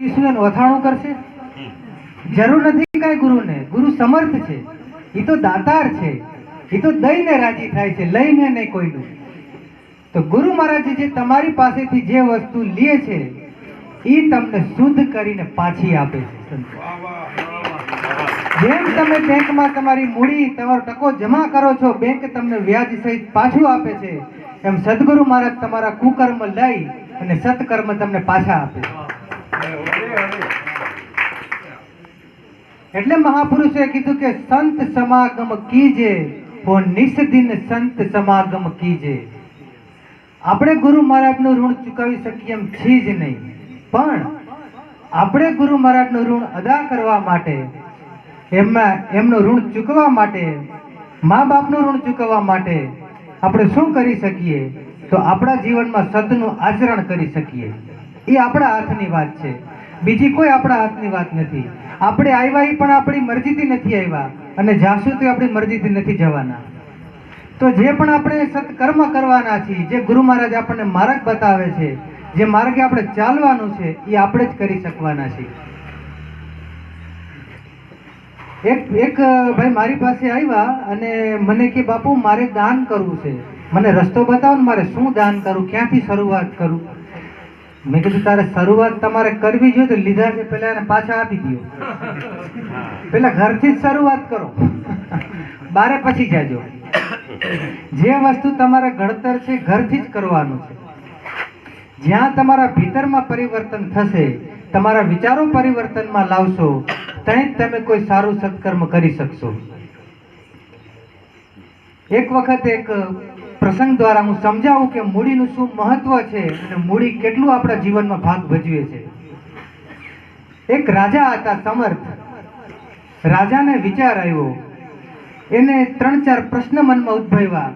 ઈશ્વરને વથાણું કરશે? જરૂર નથી કાંઈ ગુરુને. ગુરુ સમર્થ છે, એ તો દાતાર છે, એ તો દઈને રાજી થાય છે, લઈને નહીં કોઈનું. તો ગુરુ મહારાજ જે તમારી પાસેથી જે વસ્તુ લે છે એ તમને શુદ્ધ કરીને પાછી આપે છે. જેમ તમે બેંકમાં તમારી મૂડી તમારો ટકો જમા કરો છો, બેંક તમને વ્યાજ સહિત પાછું આપે છે, એમ સદગુરુ મહારાજ તમારા કુકર્મ લઈ અને સત્કર્મ તમને પાછા આપે. એટલે મહાપુરુષે કીધું કે સંત સમાગમ કીજે વો નિસ્દિન સંત સમાગમ કીજે. આપણે ગુરુ મહારાજનું ઋણ ચૂકવી શકીએ એમ છીએ જ નહીં, પણ આપણે ગુરુ મહારાજનું ઋણ અદા કરવા માટે, એમનું ઋણ ચૂકવવા માટે, મા બાપનું ઋણ ચૂકવવા માટે આપણે શું કરી શકીએ? તો આપણા જીવનમાં સદનું આચરણ કરી શકીએ. એ આપણા હાથની વાત છે, બીજી કોઈ આપણા હાથની વાત નથી. આપણે આવ્યા એ પણ આપણી મરજીથી નથી આવ્યા, અને જાશું તો આપણી મરજીથી નથી જવાના. તો જે પણ આપણે સત્કર્મ કરવાના છીએ, જે ગુરુ મહારાજ આપણને માર્ગ બતાવે છે, જે માર્ગે આપણે ચાલવાનું છે, એ આપણે જ કરી શકવાના છીએ. એક ભાઈ મારી પાસે આવ્યા અને મને કે બાપુ મારે દાન કરવું છે, મને રસ્તો બતાવો ને, મારે શું દાન કરું, ક્યાંથી શરૂઆત કરું? મેં કીધું તારે શરૂઆત તમારે કરવી જોઈએ તો લીધા છે પેલા એને પાછા આપી દો. પેલા ઘરથી જ શરૂઆત કરો, બારે પછી જાજો. જે વસ્તુ તમારે ઘડતર છે ઘરથી જ કરવાનું છે. જ્યાં તમારા ભીતરમાં પરિવર્તન થશે, તમારા વિચારો પરિવર્તનમાં લાવશો, ત્યાં જ તમે કોઈ સારું સત્કર્મ કરી શકશો. એક વખત એક પ્રસંગ દ્વારા હું સમજાવું કે મૂડીનું શું મહત્વ છે અને મૂડી કેટલું આપણા જીવનમાં ભાગ ભજવે છે. એક રાજા હતા સમર્થ. રાજાને વિચાર આવ્યો, એને 3-4 પ્રશ્ન મનમાં ઉદ્ભવ્યા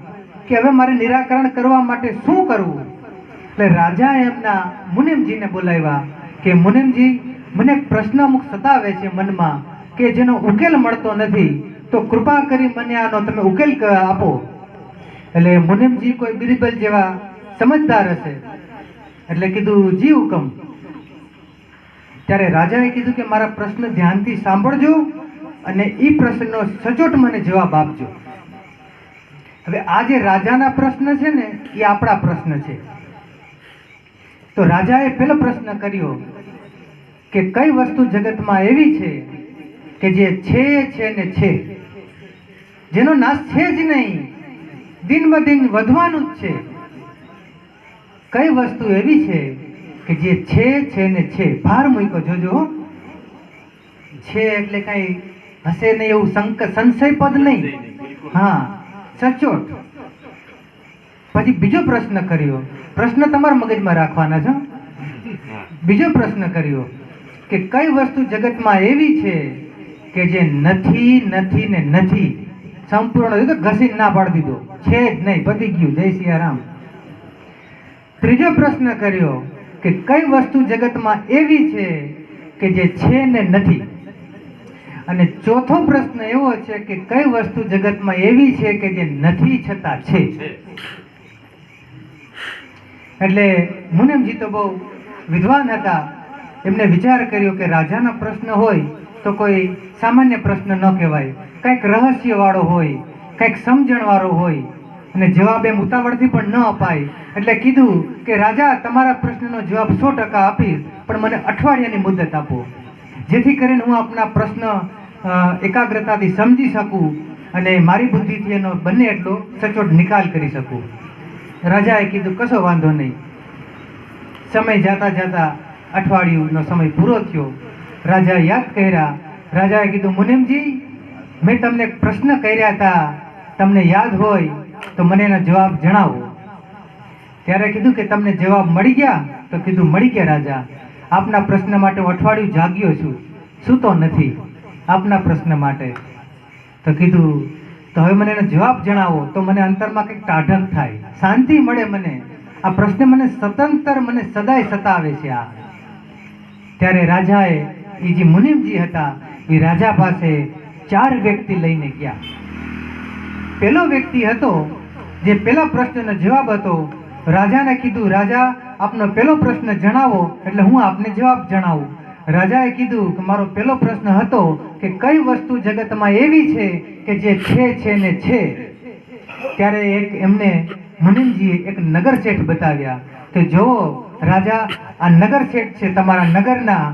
કે હવે મારે નિરાકરણ કરવા માટે શું કરવું? એટલે રાજાએ એમના મુનિમજીને બોલાવ્યા કે મુનિમજી, મને એક પ્રશ્ન અમુક સતાવે છે મનમાં કે જેનો ઉકેલ મળતો નથી, તો કૃપા કરી મને આનો તમે ઉકેલ આપો. એટલે મુનિમજી કોઈ બિરબલ જેવા સમજદાર હશે એટલે કીધું જી હુકમ. ત્યારે રાજાએ કીધું કે મારા પ્રશ્ન ધ્યાનથી સાંભળજો અને એ પ્રશ્નનો સચોટ મને જવાબ આપજો. હવે આ જે રાજાના પ્રશ્ન છે ને એ આપણા પ્રશ્ન છે. તો રાજાએ પેલો પ્રશ્ન કર્યો કે કઈ વસ્તુ જગતમાં એવી છે કે જે છે ને છે, જેનો નાશ છે જ નહીં, દિન બ દિન વધવાનું જ છે. કઈ વસ્તુ એવી છે કે જે છે ને છે? ભાર મૂક્યો, જોજો, છે એટલે કઈ હશે નહીં એવું સંશય પદ નહીં, હા સચોટ. પછી બીજો પ્રશ્ન કર્યો, પ્રશ્ન તમારા મગજમાં રાખવાના છે. બીજો પ્રશ્ન કર્યો કે કઈ વસ્તુ જગતમાં એવી છે કે જે નથી નથી ને નથી, સંપૂર્ણ ઘસીને ના પાડી દીધો, છે જ નહીં, પતી ગયું, જય સિયારામ. ત્રીજો પ્રશ્ન કર્યો કે કઈ વસ્તુ જગતમાં એવી છે કે જે છે ને નથી. અને ચોથો પ્રશ્ન એવો છે કે કઈ વસ્તુ જગતમાં એવી છે કે જે નથી છતાં છે. એટલે મુનિમજી તો બહુ વિદ્વાન હતા. એમને વિચાર કર્યો કે રાજાનો પ્રશ્ન હોય તો કોઈ સામાન્ય પ્રશ્ન ન કહેવાય, કંઈક રહસ્ય વાળો હોય, કંઈક સમજણ વાળો હોય, અને જવાબ એમ ઉતાવળથી પણ ન અપાય. એટલે કીધું કે રાજા, તમારા પ્રશ્નનો જવાબ 100% આપીશ, પણ મને અઠવાડિયાની મુદત આપો, જેથી કરીને હું આપના પ્રશ્ન એકાગ્રતાથી સમજી શકું અને મારી બુદ્ધિથી એનો બને એટલો સચોટ નિકાલ કરી શકું. રાજાએ કીધું કશો વાંધો નહીં. સમય જતા જતા અઠવાડિયુંનો સમય પૂરો થયો. રાજા યાદ કર્યા. રાજાએ કીધું મુનિમજી, મેં તમને પ્રશ્ન કર્યા હતા, તમને યાદ હોય તો મને એનો જવાબ જણાવો. ત્યારે કીધું કે તમને જવાબ મળી ગયા? તો કીધું મળી ગયા રાજા. આપના પ્રશ્ન માટે હું અઠવાડિયું જાગ્યો છું, સૂતો નથી આપના પ્રશ્ન માટે. તો કીધું તો હવે મને એનો જવાબ જણાવો તો મને અંતરમાં કંઈક ટાઢક થાય, શાંતિ મળે મને. આ પ્રશ્ન મને સતંતર મને સદાય સતાવે છે આ. ત્યારે રાજાએ, એ જે મુનિમજી હતા એ રાજા પાસે 4 વ્યક્તિ લઈને ગયા. પેલો વ્યક્તિ હતો જે પેલા પ્રશ્નનો જવાબ હતો. રાજાને કીધું રાજા, આપનો પેલો પ્રશ્ન જણાવો એટલે હું આપને જવાબ જણાવું. રાજાએ કીધું કે મારો પહેલો પ્રશ્ન હતો કે કઈ વસ્તુ જગતમાં એવી છે કે જે છે ને છે. ત્યારે એમને મુનિમજીએ એક નગર શેઠ બતાવ્યા કે જુઓ રાજા, આ નગર શેઠ છે તમારા નગરના.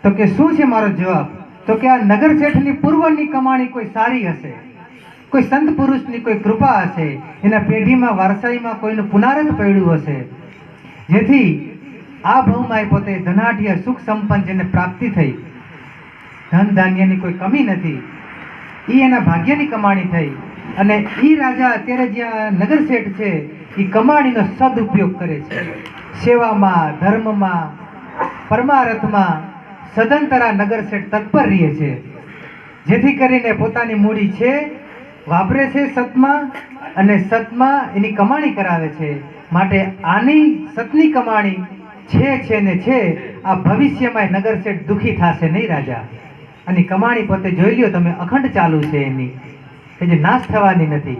તો કે શું છે મારો જવાબ? તો કે આ નગર શેઠની પૂર્વની કમાણી કોઈ સારી હશે, કોઈ સંત પુરુષની કોઈ કૃપા હશે, એના પેઢીમાં વારસાઈમાં કોઈનું પુનારથ પડ્યું હશે, જેથી આ ભવમાં એ પોતે ધનાઢ્ય સુખ સંપન્ન જેને પ્રાપ્તિ થઈ, ધન ધાન્યની કોઈ કમી નથી, એ એના ભાગ્યની કમાણી થઈ. અને એ રાજા અત્યારે જ્યાં નગર શેઠ છે એ કમાણીનો સદુપયોગ કરે છે, સેવામાં, ધર્મમાં, પરમારથમાં સદંતર નગર શેઠ તત્પર રહે છે, જેથી કરીને પોતાની મૂડી છે વાપરે છે સતમાં, અને સતમાં એની કમાણી કરાવે છે. માટે આની સતની કમાણી છે ને છે, આ ભવિષ્યમાં નગર શેઠ દુઃખી થશે નહીં રાજા. અને કમાણી પોતે જોઈ લ્યો તમે, અખંડ ચાલુ છે એની, કે જે નાશ થવાની નથી.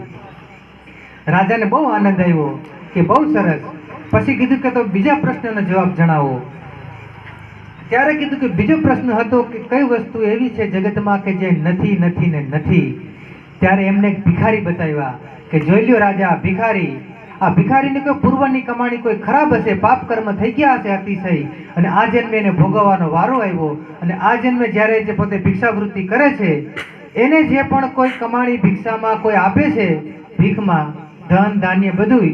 રાજાને બહુ આનંદ આવ્યો કે બહુ સરસ. પછી કીધું કે તો બીજા પ્રશ્નનો જવાબ જણાવો. ત્યારે કીધું કે બીજો પ્રશ્ન હતો કે કઈ વસ્તુ એવી છે જગતમાં કે જે નથી નથી ને નથી. ત્યારે એમને એક ભિખારી બતાવ્યા કે જોઈ લ્યો રાજા, ભિખારી, આ ભિખારીની કોઈ પૂર્વની કમાણી કોઈ ખરાબ હશે, પાપ કર્મ થઈ ગયા હશે અતિશય, અને આ જન્મે એને ભોગવવાનો વારો આવ્યો, અને આ જન્મે જ્યારે જે પોતે ભિક્ષાવૃત્તિ કરે છે એને જે પણ કોઈ કમાણી ભિક્ષામાં કોઈ આપે છે, ભીખમાં ધન ધાન્ય બધું,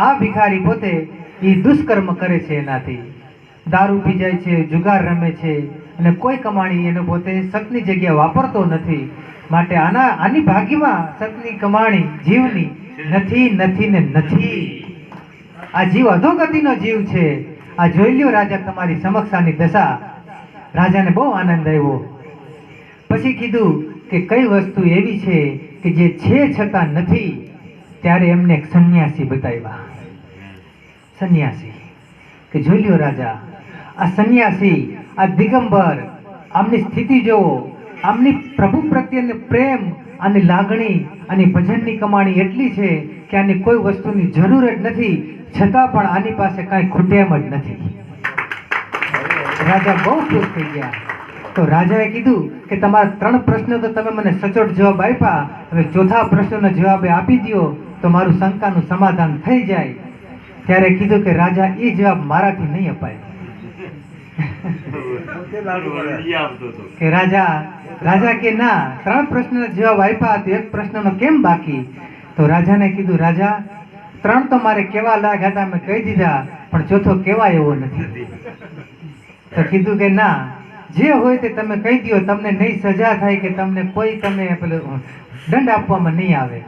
આ ભિખારી પોતે એ દુષ્કર્મ કરે છે, એનાથી દારૂ પી જાય છે, જુગાર રમે છે, અને કોઈ કમાણી એને પોતે સતની જગ્યા વાપરતો નથી. માટે આની ભાગ્યમાં સતની કમાણી જીવની નથી નથી ને નથી. આ જીવ અધોગતિનો જીવ છે. આ જોઈ લ્યો રાજા તમારી સમક્ષ આની દશા. રાજાને બહુ આનંદ આવ્યો. પછી કીધું કે કઈ વસ્તુ એવી છે કે જે છે છતાં નથી. ત્યારે એમને એક સંન્યાસી બતાવ્યા. સંન્યાસી કે જોઈ લ્યો રાજા, આ સંન્યાસી, આ દિગંબર, આમની સ્થિતિ જોવો, આમની પ્રભુ પ્રત્યેનો પ્રેમ અને લાગણી અને ભજનની કમાણી એટલી છે કે આની કોઈ વસ્તુની જરૂર જ નથી, છતાં પણ આની પાસે કાંઈ ખૂટે એમ જ નથી. રાજા બહુ ખુશ થઈ ગયા. તો રાજાએ કીધું કે તમારા 3 પ્રશ્નો તો તમે મને સચોટ જવાબ આપ્યા, હવે ચોથા પ્રશ્નનો જવાબ આપી દો તો મારું શંકાનું સમાધાન થઈ જાય. ત્યારે કીધું કે રાજા, એ જવાબ મારાથી નહીં અપાય. કે રાજા કે ના, 3 પ્રશ્નના જવાબ આપ્યા તો 1 પ્રશ્નનો કેમ બાકી? તો રાજાને કીધું, રાજા 3 તો મારે કેવા લાગ્યા હતા, મેં કહી દીધા, પણ ચોથો કેવા એવો નથી. તો કીધું કે ના, જે હોય તે તમે કહી દો, તમને નહીં સજા થાય કે તમને કોઈ તમે પેલું દંડ આપવામાં નહીં આવે.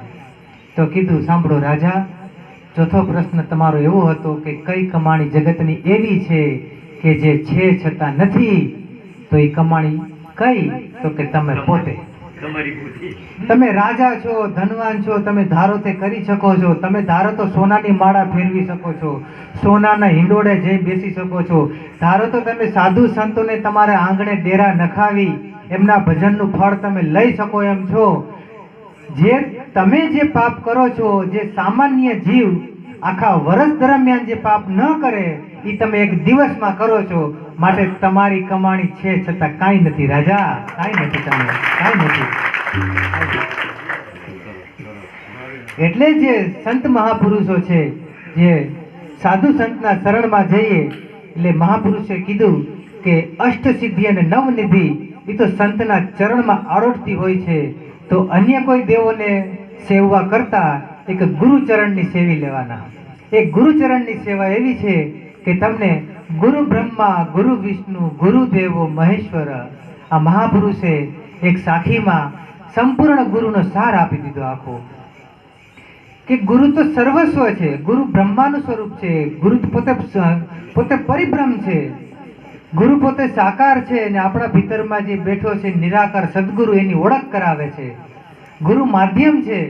તો કીધું, સાંભળો રાજા, ચોથો પ્રશ્ન તમારો એવો હતો કે કઈ કમાણી જગતની એવી છે કે જે છે છતાં નથી. તો એ કમાણી કઈ? તો કે તમે પોતે. તમે રાજા છો, ધનવાન છો, તમે ધારો તે કરી શકો છો. તમે ધારો તો સોનાની માળા ફેરવી શકો છો, સોનાના હિંડોળે જઈ બેસી શકો છો. ધારો તો તમે સાધુ સંતોને તમારા આંગણે ડેરા નખાવી એમના ભજનનું ફળ તમે લઈ શકો એમ છો. તમે જે પાપ કરો છો, જે સામાન્ય જીવ આખા વર્ષ દરમિયાન જે પાપ ન કરે એ તમે એક દિવસમાં કરો છો. માટે તમારી કમાણી છે છતાં કાંઈ નથી રાજા, કાંઈ નથી, તમે કાંઈ નથી. એટલે જે સંત મહાપુરુષો છે, જે સાધુ સંતના શરણમાં જઈએ એટલે મહાપુરુષે કીધું કે અષ્ટ સિદ્ધિ અને નવનિધિ એ તો સંતના ચરણમાં આરોટતી હોય છે. તો અન્ય કોઈ દેવોને સેવવા કરતા એક ગુરુચરણની સેવી લેવાના. એક ગુરુચરણની સેવા એવી છે કે તમને ગુરુ બ્રહ્મા, ગુરુ વિષ્ણુ, ગુરુ દેવો મહેશ્વર, આ મહાપુરુષે એક સાખીમાં સંપૂર્ણ ગુરુનો સાર આપી દીધો આખો. કે ગુરુ તો સર્વસ્વ છે, ગુરુ બ્રહ્માનું સ્વરૂપ છે, ગુરુ પોતે પરિબ્રહ્મ છે, ગુરુ પોતે સાકાર છે, અને આપણા ભીતરમાં જે બેઠો છે નિરાકાર સદગુરુ એની ઓળખ કરાવે છે. ગુરુ માધ્યમ છે,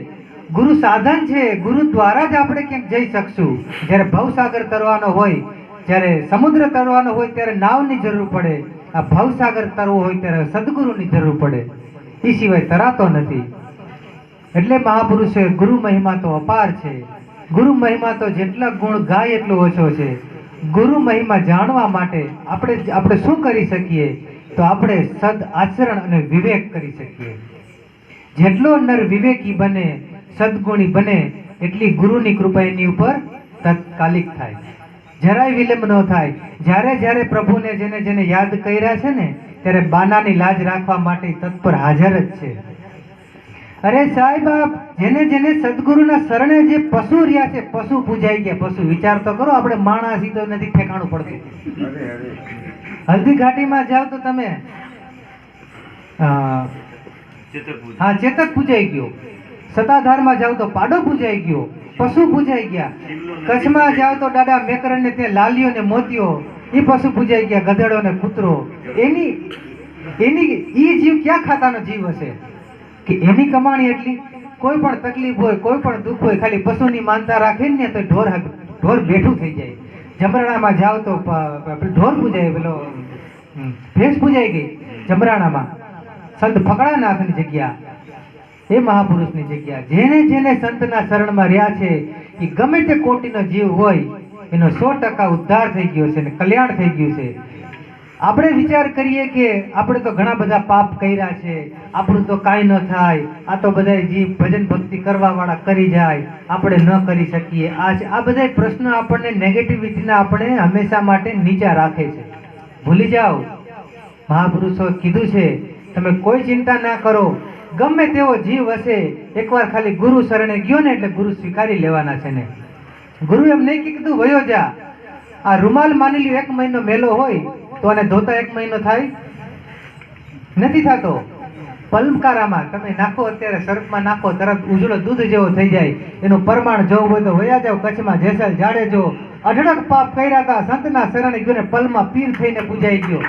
ગુરુ સાધન છે. ગુરુ દ્વારા જ આપણે ક્યાંક જઈ શકશું. જ્યારે ભવસાગર તરવાનો હોય, જ્યારે સમુદ્ર તરવાનો હોય ત્યારે નાવની જરૂર પડે. આ ભવસાગર તરવો હોય ત્યારે સદગુરુની જરૂર પડે, એ સિવાય તરાતો નથી. એટલે મહાપુરુષે ગુરુ મહિમા તો અપાર છે. ગુરુ મહિમા તો જેટલા ગુણ ગાય એટલો ઓછો છે. ગુરુ મહિમા જાણવા માટે આપણે શું કરી શકીએ? તો આપણે સદ આચરણ અને વિવેક કરી શકીએ. જેટલો નર વિવેકી બને, સદગુણી બને, એટલી ગુરુની કૃપા એની ઉપર તાત્કાલિક થાય, જરાય વિલંબ ન થાય. જ્યારે પ્રભુને જેને યાદ કર્યા છે ને, ત્યારે બાનાની લાજ રાખવા માટે તત્પર હાજર જ છે. અરે સાહેબ, જેને સદગુરુના શરણે જે પશુ રહ્યા છે, પશુ પૂજાઈ ગયા. પશુ વિચાર તો કરો, આપણે માણસ તો નથી ઠેકાણું પડતું. હલ્દી ઘાટીમાં જાઓ તો તમે હા ચેતક પૂજાઈ ગયો, સતાધારમાં જાઓ તો પાડો પૂજાઈ ગયો, પશુ પૂજાઈ ગયા. કચ્છમાં જાઓ તો દાદા મેકરણ ને ત્યાં લાલીઓ ને મોતીઓ, એ પશુ પૂજાઈ ગયા, ગધેડો ને કૂતરો. એની જીવ ક્યાં ખાતાનો જીવ હશે કે એની કમાણી એટલી? કોઈ પણ તકલીફ હોય, કોઈ પણ દુઃખ હોય, ખાલી પશુની માનતા રાખે ને તો ઢોર બેઠું થઈ જાય. જમરાણામાં જાઓ તો ઢોર પૂજાય, પેલો ભેંસ પૂજાઈ ગઈ જમરાણામાં. સંત ફકડાનાથની જગ્યા, એ મહાપુરુષની જગ્યા. જેને સંતના શરણમાં રહ્યા છે, એ ગમે તે કોટીનો જીવ હોય, એનો 100% ઉદ્ધાર થઈ ગયો છે ને કલ્યાણ થઈ ગયું છે. આપણે વિચાર કરીએ કે આપણે તો ઘણા બધા પાપ કર્યા છે, આપણું તો કાંઈ ન થાય, આ તો બધા જીવ ભજન ભક્તિ કરવા વાળા કરી જાય, આપણે ન કરી શકીએ. આ બધા પ્રશ્નો આપણને નેગેટિવિટીના આપણે હંમેશા માટે નીચા રાખે છે. ભૂલી જાઓ, મહાપુરુષો કીધું છે, તમે કોઈ ચિંતા ના કરો. ગમે તેવો જીવ હશે, એકવાર ખાલી ગુરુ શરણે ગયો ને એટલે ગુરુ સ્વીકારી લેવાના છે ને. ગુરુ એમ નહીં કીધું વયો જા. આ રૂમાલ માની લ્યો 1 મહિનો મેલો હોય તો આને ધોતા 1 મહિનો થાય? નથી થતો. પલમકારામાં તમે નાખો, અત્યારે સર્ફમાં નાખો, તરત ઉજળો દૂધ જેવો થઈ જાય. એનું પ્રમાણ જોવું હોય તો વયા જાવ કચ્છમાં, જેસલ જાડેજો અઢળક પાપ કર્યા હતા, સંતના શરણે ગયો ને પલમાં પીર થઈને પૂજાઈ ગયો.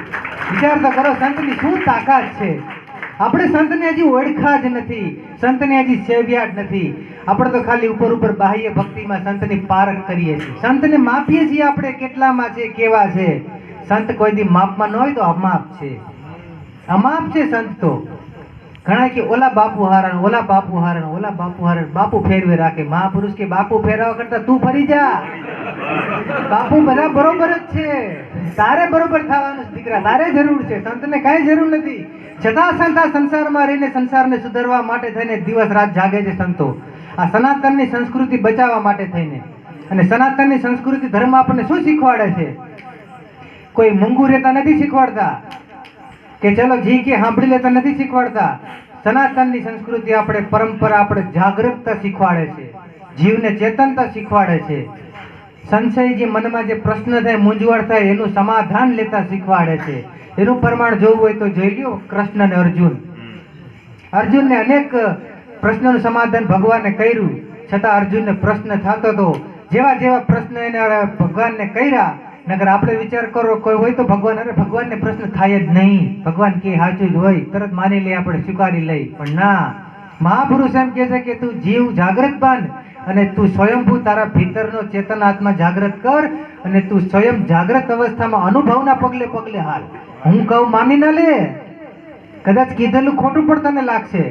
વિચાર તો કરો, સંતની શું તાકાત છે. આપણે સંતને હજી ઓળખા જ નથી, સંતને હજી સેવ્યા જ નથી. આપણે તો ખાલી ઉપર બાહ્ય ભક્તિમાં સંતની પારખ કરીએ છીએ, સંતને માપીએ છીએ આપણે કેટલામાં છે, કેવા છે. સંત કોઈ દી માપમાં ન હોય તો અમાપ છે, અમાપ છે સંત તો. ઘણા કે ઓલા બાપુ હારણ, ઓલા બાપુ હારણ, ઓલા બાપુ હારણ, બાપુ ફેરવે રાખે. મહાપુરુષ કે બાપુ ફેરવા કરતા તું ફરી જા. બાપુ બધા બરોબર જ છે, તારે બરોબર થવાનું છે દીકરા, તારે જરૂર છે, સંતને કાંઈ જરૂર નથી. છતાં સંત આ સંસારમાં રહીને સંસારને સુધારવા માટે થઈને દિવસ રાત જાગે છે સંતો. આ સનાતનની સંસ્કૃતિ બચાવવા માટે થઈને. અને સનાતનની સંસ્કૃતિ ધર્મ આપણને શું શીખવાડે છે? કોઈ મૂંગું રહેતા નથી શીખવાડતા, કે ચલો જી કે સાંભળી લેતા નથી શીખવાડતા. સનાતનની સંસ્કૃતિ આપણે પરંપરા આપણે જાગૃતતા શીખવાડે છે, જીવને ચેતનતા શીખવાડે છે. સંશય જે મનમાં જે પ્રશ્ન થાય, મૂંઝવણ થાય, એનું સમાધાન લેતા શીખવાડે છે. એનું પ્રમાણ જોવું હોય તો જોઈ લ્યો કૃષ્ણ અને અર્જુનને અનેક પ્રશ્નોનું સમાધાન ભગવાને કર્યું, છતાં અર્જુનને પ્રશ્ન થતો હતો. જેવા પ્રશ્ન એને ભગવાનને કર્યા, નગર આપણે વિચાર કરો કોઈ હોય તો ભગવાનને પ્રશ્ન થાય જ નહીં. ભગવાન કે સાચું જ હોય, તરત માની લે, આપણે સ્વીકારી લઈ. પણ ના, મહાપુરુષ એમ કહે છે કે તું જીવ જાગૃત બન અને તું સ્વયંભૂ તારા ભીતરનો ચેતન આત્મા જાગૃત કર અને તું સ્વયં જાગૃત અવસ્થામાં અનુભવના પગલે હાલ. હું કહું માની ના લે, કદાચ કીધેલું ખોટું પણ તને લાગશે,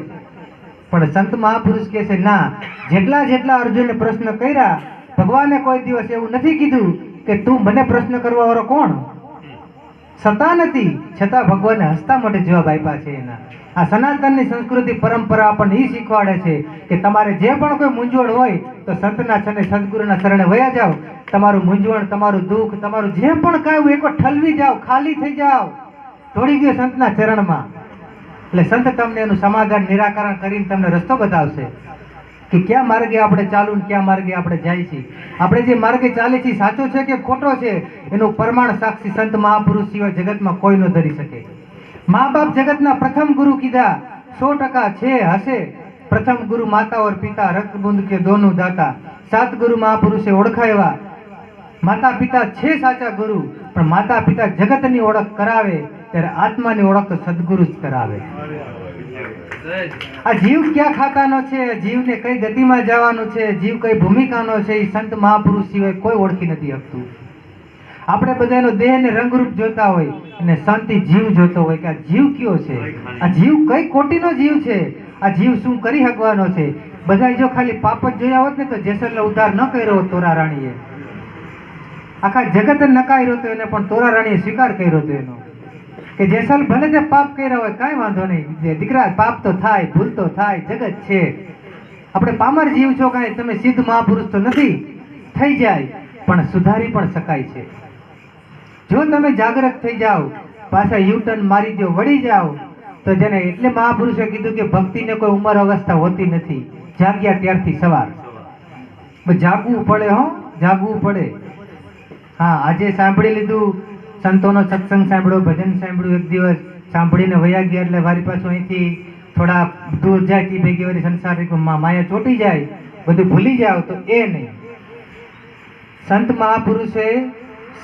પણ સંત મહાપુરુષ કહે છે ના. જેટલા અર્જુનને પ્રશ્ન કર્યા, ભગવાને કોઈ દિવસ એવું નથી કીધું કે તું મને પ્રશ્ન કરવા વાળો કોણ? સતા નથી, છતાં ભગવાને હસતા મોઢે જવાબ આપ્યા છે એના. આ સનાતનની સંસ્કૃતિ પરંપરા આપણને એ શીખવાડે છે કે તમારે જે પણ કોઈ મૂંઝવણ હોય તો સંતના છને સદગુરુના શરણે વયા જાઓ. તમારું મૂંઝવણ, તમારું દુઃખ, તમારું જે પણ કાંઈ હોય એકવાર ઠલવી જાઓ, ખાલી થઈ જાઓ, ઢોળી ગયો સંતના ચરણમાં. એટલે સંત તમને એનું સમાધાન નિરાકરણ કરીને તમને રસ્તો બતાવશે કે કયા માર્ગે આપણે ચાલુ ને કયા માર્ગે આપણે જાય છીએ. આપણે જે માર્ગે ચાલે છે સાચો છે કે ખોટો છે, એનું પ્રમાણ સાક્ષી સંત મહાપુરુષ સિવાય જગતમાં કોઈ ન ધરી શકે. મા બાપ જગતના પ્રથમ ગુરુ કીધા, 100% છે હશે. પ્રથમ ગુરુ માતા ઓર પિતા, રક્તબુંદ કે દોનું દાતા. 7 ગુરુ મહાપુરુષે ઓળખાવ્યા. માતા પિતા છે સાચા ગુરુ, પણ માતા પિતા જગતની ઓળખ કરાવે ત્યારે આત્માની ઓળખ તો સદગુરુ જ કરાવે. આ જીવ ક્યાં ખાતાનો છે, જીવને કઈ ગતિમાં જવાનું છે, જીવ કઈ ભૂમિકાનો છે, એ સંત મહાપુરુષ સિવાય કોઈ ઓળખી નથી શકતું. આપણે બધા એનો દેહ ને રંગરૂપ જોતા હોય અને સંત જીવ જોતો હોય કે આ જીવ કયો છે, આ જીવ કઈ કોટીનો જીવ છે, આ જીવ શું કરી શકવાનો છે. બધા જો ખાલી પાપ જ જોયા હોત ને તો જેસલનો ઉદ્ધાર ન કર્યો હોત તોરા રાણીએ. આખા જગત નકાઈ રહ્યો હતો એને પણ તોરા રાણીએ સ્વીકાર કર્યો હતો એનો કે જેસલ ભલે તે પાપ કર્યા હોય કાંઈ વાંધો નહીં દીકરા, પાપ તો થાય, ભૂલ તો થાય, જગત છે, આપણે પામર જીવ છો, કાંઈ તમે સિદ્ધ મહાપુરુષ તો નથી, થઈ જાય પણ સુધારી પણ શકાય છે. જો તમે જાગૃત થઈ જાઓ, પાછા યુટર્ન મારી દો, વળી જાઓ, તો જેને એટલે મહાપુરુષે કીધું કે ભક્તિને કોઈ ઉંમર અવસ્થા હોતી નથી, જાગ્યા ત્યારથી સવાર. જાગવું પડે, હો જાગવું પડે. હા, આજે સાંભળી લીધું, સંતોનો સત્સંગ સાંભળ્યો, ભજન સાંભળ્યું, એક દિવસ સાંભળીને વયા ગયા એટલે વારી પાછું અહીંથી થોડા દૂર જાય તે ભેગી વારી સંસારિક માયા ચોટી જાય, બધું ભૂલી જાઓ, તો એ નહીં. સંત મહાપુરુષે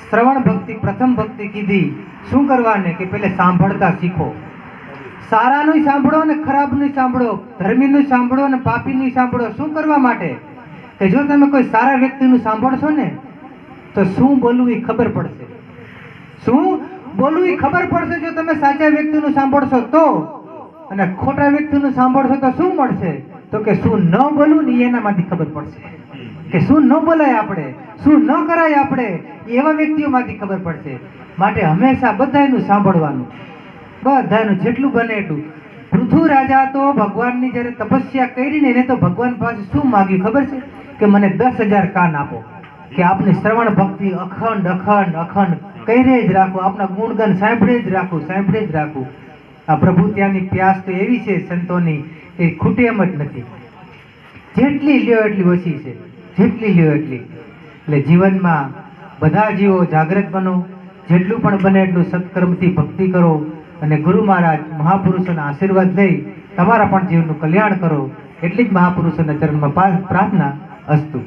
શ્રવણ ભક્તિ, પ્રથમ ભક્તિ કીધી. શું કરવાને કે પેલે સાંભળતા શીખો. સારાનું સાંભળો ને ખરાબનું સાંભળો, ધર્મીનું સાંભળો ને પાપીનું સાંભળો. શું કરવા માટે? કે જો તમે કોઈ સારા વ્યક્તિનું સાંભળશો ને તો શું બોલવું એ ખબર પડશે. શું બોલવું એ ખબર પડશે જો તમે સાચા વ્યક્તિનું સાંભળશો તો. અને ખોટા વ્યક્તિનું સાંભળશો તો શું મળશે? તો કે શું ન બોલવું ને એનામાંથી ખબર પડશે, કે શું ન બોલાય આપણે, શું ન કરાય આપણે, એવા વ્યક્તિઓમાંથી ખબર પડશે. માટે હંમેશા બધાનું સાંભળવાનું, બધાનું જેટલું બને એટલું. પૃથુ રાજા તો ભગવાનની જ્યારે તપસ્યા કરીને એને તો ભગવાન પાસે શું માગ્યું ખબર છે? કે મને 10,000 કાન આપો, કે આપની શ્રવણ ભક્તિ અખંડ અખંડ અખંડ કરે જ રાખો, આપના ગુણગાન સાંભળે જ રાખું, સાંભળે જ રાખું. આ પ્રભુ ત્યાંની પ્યાસ તો એવી છે સંતોની કે ખૂટે એમ જ નથી. જેટલી લ્યો એટલી ઓછી છે, જેટલી લ્યો એટલી. એટલે જીવનમાં બધા જીવો જાગૃત બનો, જેટલું પણ બને એટલું સત્કર્મથી ભક્તિ કરો અને ગુરુ મહારાજ મહાપુરુષોના આશીર્વાદ લઈ તમારા પણ જીવનનું કલ્યાણ કરો. એટલી જ મહાપુરુષોના ચરણમાં પ્રાર્થના. અસ્તુ.